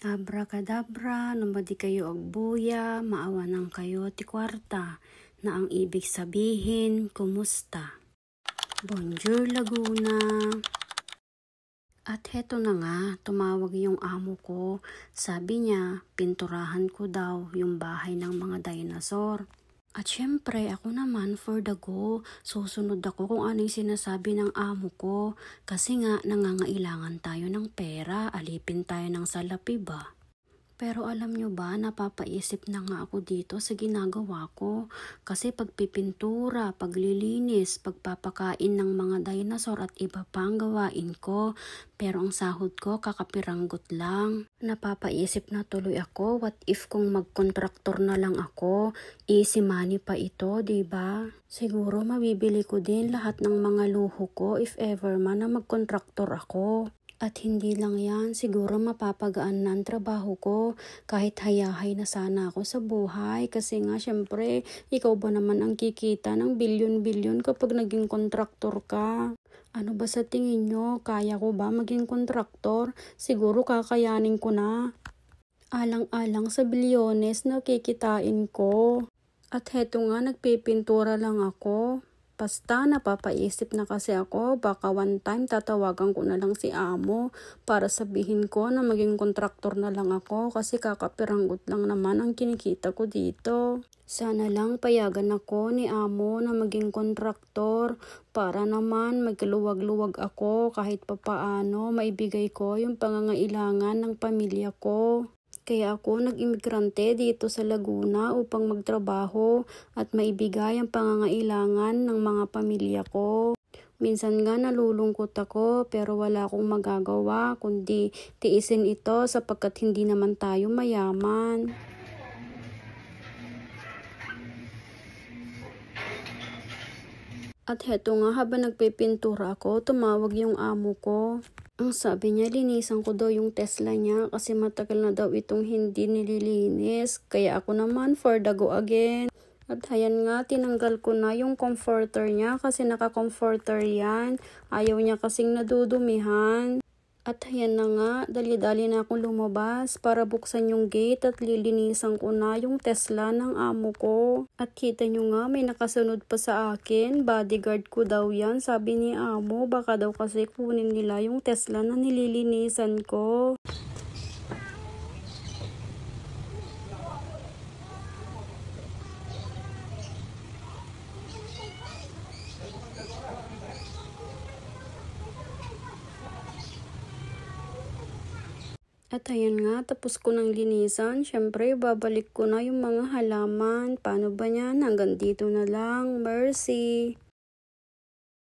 Abracadabra, numadi kayo agbuya, maawanan kayo ti kwarta, na ang ibig sabihin, kumusta? Bonjour Laguna! At heto na nga, tumawag yung amo ko. Sabi niya, pinturahan ko daw yung bahay ng mga dinosaur. At syempre, ako naman for the go, susunod ako kung anong sinasabi ng amo ko. Kasi nga, nangangailangan tayo ng pera, alipin tayo ng salapi ba? Pero alam nyo ba, napapaisip na nga ako dito sa ginagawa ko. Kasi pagpipintura, paglilinis, pagpapakain ng mga dinosaur at iba pang gawain ko. Pero ang sahod ko kakapiranggot lang. Napapaisip na tuloy ako, what if kung magkontraktor na lang ako? Easy money pa ito, diba? Siguro mabibili ko din lahat ng mga luho ko if ever man na magkontraktor ako. At hindi lang yan, siguro mapapagaan na ang trabaho ko kahit hayahay na sana ako sa buhay. Kasi nga syempre, ikaw ba naman ang kikita ng bilyon-bilyon kapag naging kontraktor ka? Ano ba sa tingin nyo? Kaya ko ba maging kontraktor? Siguro kakayanin ko na. Alang-alang sa bilyones na kikitain ko. At heto nga, nagpipintura lang ako. Basta napapaisip na kasi ako, baka one time tatawagan ko na lang si amo para sabihin ko na maging kontraktor na lang ako kasi kakapiranggot lang naman ang kinikita ko dito. Sana lang payagan ako ni amo na maging kontraktor para naman magluwag-luwag ako kahit papaano maibigay ko yung pangangailangan ng pamilya ko. Kaya ako nag-imigrante dito sa Laguna upang magtrabaho at maibigay ang pangangailangan ng mga pamilya ko. Minsan nga nalulungkot ako pero wala akong magagawa kundi tiisin ito sapagkat hindi naman tayo mayaman. At heto nga, habang nagpipintura ako, tumawag yung amo ko. Ang sabi niya, linisan ko daw yung Tesla niya kasi matagal na daw itong hindi nililinis. Kaya ako naman for the go again. At ayan nga, tinanggal ko na yung comforter niya kasi naka-comforter yan. Ayaw niya kasing nadudumihan. At ayan na nga, dali-dali na akong lumabas para buksan yung gate at lilinisan ko na yung Tesla ng amo ko. At kita nyo nga, may nakasunod pa sa akin. Bodyguard ko daw yan, sabi ni amo. Baka daw kasi kunin nila yung Tesla na nililinisan ko. At ayan nga, tapos ko ng linisan. Syempre, babalik ko na yung mga halaman. Paano ba yan? Hanggang dito na lang. Mercy!